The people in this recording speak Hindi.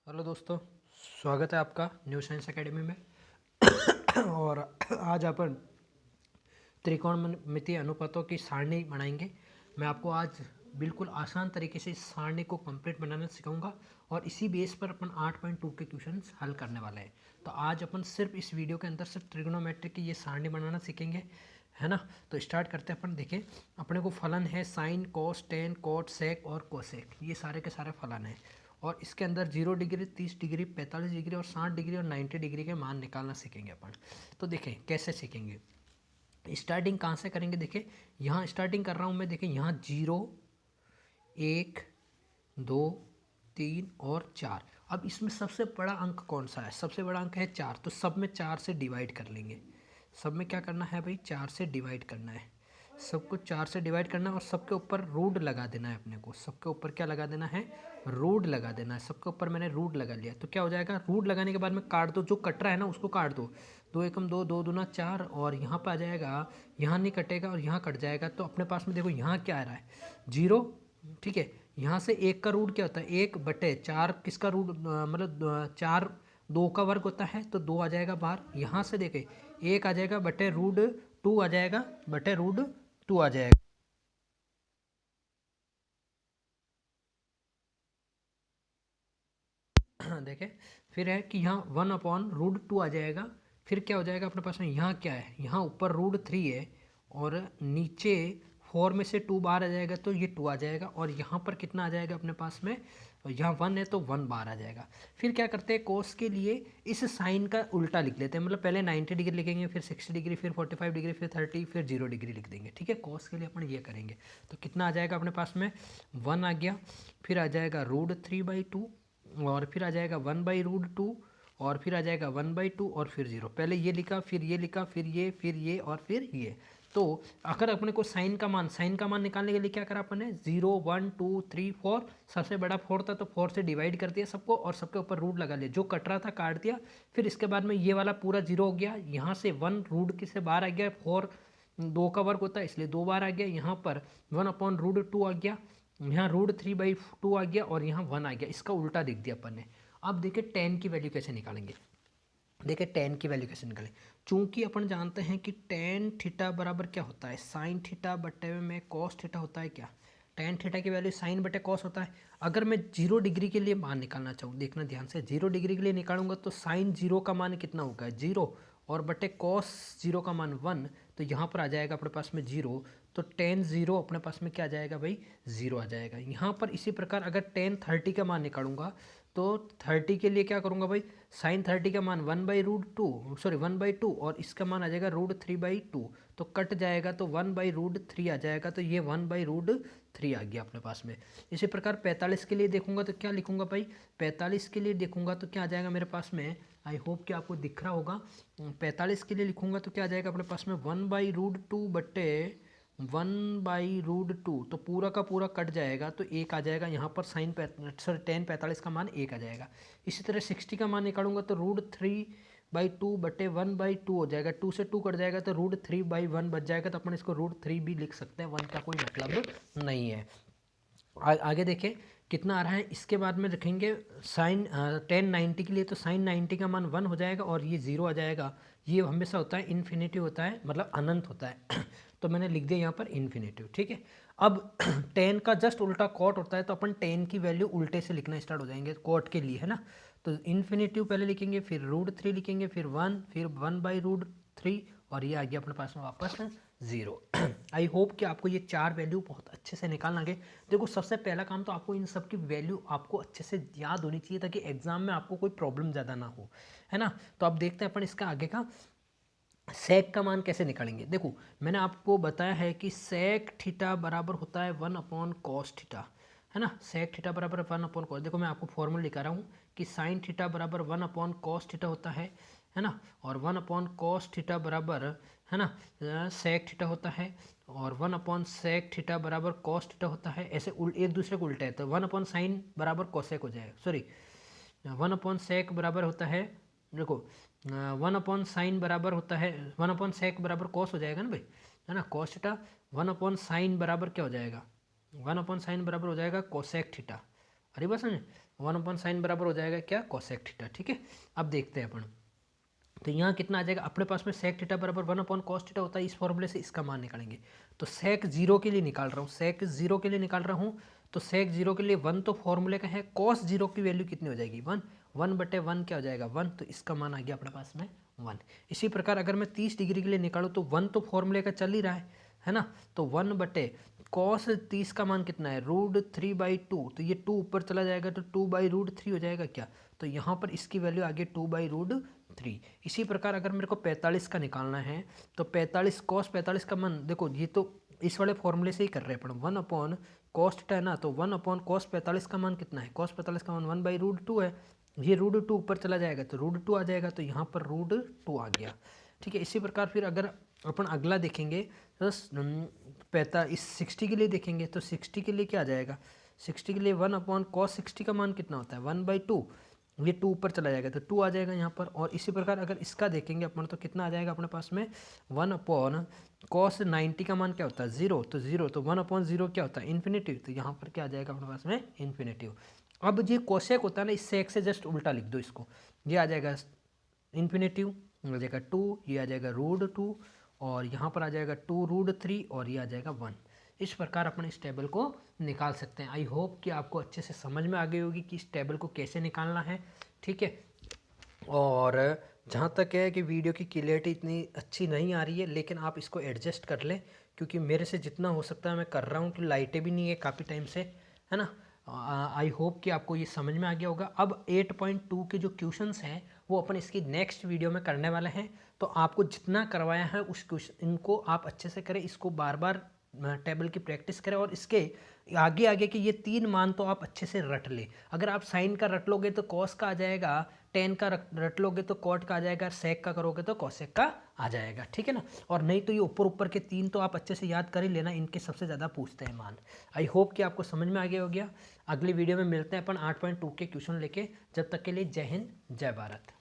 हेलो दोस्तों, स्वागत है आपका न्यू साइंस एकेडमी में। और आज अपन त्रिकोणमितीय अनुपातों की सारणी बनाएंगे। मैं आपको आज बिल्कुल आसान तरीके से इस सारणी को कंप्लीट बनाना सिखाऊंगा और इसी बेस पर अपन 8.2 के क्वेश्चंस हल करने वाले हैं। तो आज अपन सिर्फ इस वीडियो के अंदर सिर्फ ट्रिग्नोमेट्री की ये सारणी बनाना सीखेंगे, है ना। तो स्टार्ट करते हैं अपन। देखें, अपने को फलन है साइन, कॉस, टेन, कॉट, सेक और कोसेक, ये सारे के सारे फलन हैं। और इसके अंदर 0 डिग्री, 30 डिग्री, 45 डिग्री और 60 डिग्री और 90 डिग्री के मान निकालना सीखेंगे अपन। तो देखें कैसे सीखेंगे। स्टार्टिंग कहाँ से करेंगे। देखिए यहाँ स्टार्टिंग कर रहा हूँ मैं। देखिए यहाँ 0, 1, 2, 3 और 4। अब इसमें सबसे बड़ा अंक कौन सा है? सबसे बड़ा अंक है 4। तो सब में 4 से डिवाइड कर लेंगे। सब में क्या करना है भाई? 4 से डिवाइड करना है। सबको 4 से डिवाइड करना है और सबके ऊपर रूट लगा देना है अपने को। सबके ऊपर क्या लगा देना है? रूट लगा देना है। सबके ऊपर मैंने रूट लगा लिया। तो क्या हो जाएगा? रूट लगाने के बाद में काट दो, जो कट रहा है ना उसको काट दो। 2 एकम 2, 2 दूना 4 और यहाँ पर आ जाएगा, यहाँ नहीं कटेगा और यहाँ कट जाएगा। तो अपने पास में देखो यहाँ क्या आ रहा है? 0। ठीक है, यहाँ से 1 का रूट क्या होता है? 1/4। किसका रूट? मतलब 4 2 का वर्ग होता है, तो 2 आ जाएगा बाहर। यहाँ से देखे 1 आ जाएगा बटे रूट 2 आ जाएगा, बटे रूट 2 आ जाएगा। देखे फिर है कि यहाँ 1/√2 आ जाएगा। फिर क्या हो जाएगा अपने पास में? यहाँ क्या है? यहाँ ऊपर √3 है और नीचे 4 में से 2 बाहर आ जाएगा, तो ये 2 आ जाएगा। और यहाँ पर कितना आ जाएगा अपने पास में? यहाँ 1 है तो 1 बाहर आ जाएगा। फिर क्या करते हैं? कोस के लिए इस साइन का उल्टा लिख लेते हैं। मतलब पहले 90 डिग्री लिखेंगे, फिर 60 डिग्री, फिर 45 डिग्री, फिर 30, फिर 0 डिग्री लिख देंगे। ठीक है, कोस के लिए अपन ये करेंगे। तो कितना आ जाएगा अपने पास में? 1 आ गया। फिर आ जाएगा √3/2 और फिर आ जाएगा 1/√2 और फिर आ जाएगा 1/2 और फिर 0। पहले ये लिखा, फिर ये लिखा, फिर ये और फिर ये। तो अगर अपने को साइन का मान निकालने के लिए क्या करा अपन ने? 0, 1, 2, 3, 4। सबसे बड़ा 4 था तो 4 से डिवाइड कर दिया सबको और सबके ऊपर रूट लगा लिया। जो कट रहा था काट दिया। फिर इसके बाद में ये वाला पूरा 0 हो गया। यहाँ से 1 रूट से बाहर आ गया। 4 2 का वर्ग होता है इसलिए 2 बार आ गया। यहाँ पर 1/√2 आ गया। यहाँ √3/2 आ गया और यहाँ 1 आ गया। इसका उल्टा लिख दिया अपन ने। अब देखिए tan की वैल्यू कैसे निकालेंगे। देखिए tan की वैल्यू कैसे निकालें। चूंकि अपन जानते हैं कि tan थीटा बराबर क्या होता है? साइन थीटा बटे में कॉस थीटा होता है। क्या tan थीटा की वैल्यू साइन बटे कॉस होता है। अगर मैं 0 डिग्री के लिए मान निकालना चाहूँ, देखना ध्यान से, 0 डिग्री के लिए निकालूंगा तो साइन 0 का मान कितना होगा? 0 और बटे कॉस 0 का मान 1। तो यहाँ पर आ जाएगा अपने पास में 0। तो tan 0 अपने पास में क्या आ जाएगा भाई? 0 आ जाएगा। यहाँ पर इसी प्रकार अगर tan 30 का मान निकालूंगा तो 30 के लिए क्या करूँगा भाई? साइन 30 का मान 1/2 और इसका मान आ जाएगा √3/2। तो कट जाएगा तो 1/√3 आ जाएगा। तो ये 1/√3 आ गया अपने पास में। इसी प्रकार 45 के लिए देखूंगा तो क्या लिखूंगा भाई? 45 के लिए देखूंगा तो क्या आ जाएगा मेरे पास में? आई होप कि आपको दिख रहा होगा। 45 के लिए लिखूंगा तो क्या आ जाएगा अपने पास में? 1/√2 बटे 1/√2। तो पूरा का पूरा कट जाएगा तो 1 आ जाएगा। यहाँ पर tan 45 का मान 1 आ जाएगा। इसी तरह 60 का मान निकालूंगा तो √3/2 बटे 1/2 हो जाएगा। 2 से 2 कट जाएगा तो √3/1 बच जाएगा। तो अपन इसको √3 भी लिख सकते हैं, 1 का कोई मतलब नहीं है। आगे देखें कितना आ रहा है। इसके बाद में रखेंगे साइन tan 90 के लिए। तो साइन 90 का मान 1 हो जाएगा और ये 0 आ जाएगा। ये हमेशा होता है इन्फिनिटी होता है, मतलब अनंत होता है। तो मैंने लिख दिया यहाँ पर इन्फिनिटिव। ठीक है, अब tan का जस्ट उल्टा कॉट होता है तो अपन tan की वैल्यू उल्टे से लिखना स्टार्ट हो जाएंगे कॉट के लिए, है ना। तो इन्फिनिटिव पहले लिखेंगे, फिर √3 लिखेंगे, फिर 1, फिर 1/√3 और ये आ गया अपने पास में वापस 0। आई होप कि आपको ये 4 वैल्यू बहुत अच्छे से निकालना है। देखो सबसे पहला काम तो आपको इन सब की वैल्यू आपको अच्छे से याद होनी चाहिए ताकि एग्जाम में आपको कोई प्रॉब्लम ज़्यादा ना हो, है ना। तो अब देखते हैं अपन इसका आगे का सेक का मान कैसे निकालेंगे। देखो मैंने आपको बताया है कि सेक थीटा बराबर होता है 1/cos थीटा, है ना। सेक थीटा बराबर 1/cos। देखो मैं आपको फॉर्मूला लिखा रहा हूँ कि साइन थीटा बराबर 1/cos थीटा होता है ना। और 1/cos थीटा बराबर, है ना, सेक थीटा होता है। और 1/sec थीटा बराबर cos थीटा होता है। ऐसे एक दूसरे को उल्टा है तो 1/sin बराबर कोसेक हो जाएगा। सॉरी, 1/sec बराबर होता है, देखो 1/sin बराबर होता है, 1/sec बराबर cos हो जाएगा ना भाई, है ना। cos थीटा 1/sin बराबर क्या हो जाएगा? 1/sin बराबर हो जाएगा कोसेक थीटा। अरे बस समझे, 1/sin बराबर हो जाएगा क्या, कोसेक थीटा। ठीक है, अब देखते हैं अपन, तो यहाँ कितना आ जाएगा अपने पास में, सेक थीटा बराबर 1/cos थीटा होता है, इस फॉर्मूले से इसका मान निकालेंगे। तो सेक 0 के लिए निकाल रहा हूँ, सेक 0 के लिए निकाल रहा हूँ, तो सेक 0 के लिए 1 तो फॉर्मूले का है, कॉस 0 की वैल्यू कितनी हो जाएगी 1, 1/1 क्या हो जाएगा 1, तो इसका मान आ गया अपने पास में 1। इसी प्रकार अगर मैं 30 डिग्री के लिए निकालूँ तो 1 तो फॉर्मूले का चल ही रहा है ना, तो 1/cos 30 का मान कितना है √3/2, तो ये 2 ऊपर चला जाएगा तो 2/√3 हो जाएगा क्या, तो यहाँ पर इसकी वैल्यू आ गई 2/√3। इसी प्रकार अगर मेरे को 45 का निकालना है तो 45 cos 45 का मान, देखो ये तो इस वाले फॉर्मूले से ही कर रहे हैं अपन, 1/cos थीटा है ना, तो 1/cos 45 का मान कितना है, cos 45 का मान 1/√2 है, ये √2 ऊपर चला जाएगा तो √2 आ जाएगा, तो यहाँ पर √2 आ गया। ठीक है, इसी प्रकार फिर अगर अपन अगला देखेंगे तो 60 के लिए देखेंगे, तो 60 के लिए क्या आ जाएगा, 60 के लिए 1/cos 60 का मान कितना होता है 1/2, ये 2 ऊपर चला जाएगा तो 2 आ जाएगा यहाँ पर। और इसी प्रकार अगर इसका देखेंगे अपन तो कितना आ जाएगा अपने पास में 1/cos 90 का मान क्या होता है 0, तो 0, तो 1/0 क्या होता है इन्फिनेटिव, तो यहाँ पर क्या आ जाएगा अपने पास में इन्फिनेटिव। अब ये कोसेक होता है ना, इससे एक से जस्ट उल्टा लिख दो इसको, ये आ जाएगा इन्फिनेटिव, आ जाएगा 2, ये आ जाएगा √2, और यहाँ पर आ जाएगा 2√3, और ये आ जाएगा 1। इस प्रकार अपन इस टेबल को निकाल सकते हैं। आई होप कि आपको अच्छे से समझ में आ गई होगी कि इस टेबल को कैसे निकालना है। ठीक है, और जहाँ तक है कि वीडियो की क्लियरिटी इतनी अच्छी नहीं आ रही है, लेकिन आप इसको एडजस्ट कर लें, क्योंकि मेरे से जितना हो सकता है मैं कर रहा हूँ, कि लाइटें भी नहीं है काफ़ी टाइम से, है ना। आई होप कि आपको ये समझ में आ गया होगा। अब 8.2 के जो क्वेश्चंस हैं वो अपन इसकी नेक्स्ट वीडियो में करने वाले हैं, तो आपको जितना करवाया है उस क्वेश्चन इनको आप अच्छे से करें, इसको बार बार टेबल की प्रैक्टिस करें, और इसके आगे आगे के ये 3 मान तो आप अच्छे से रट ले। अगर आप साइन का रट लोगे तो कॉस का आ जाएगा, टेन का रट लोगे तो कॉट का आ जाएगा, सेक का करोगे तो कॉसेक का आ जाएगा। ठीक है ना, और नहीं तो ये ऊपर ऊपर के 3 तो आप अच्छे से याद कर ही लेना, इनके सबसे ज़्यादा पूछते हैं मान। आई होप कि आपको समझ में आ गया हो गया। अगली वीडियो में मिलते हैं अपन 8.2 के क्वेश्चन लेके, जब तक के लिए जय हिंद जय भारत।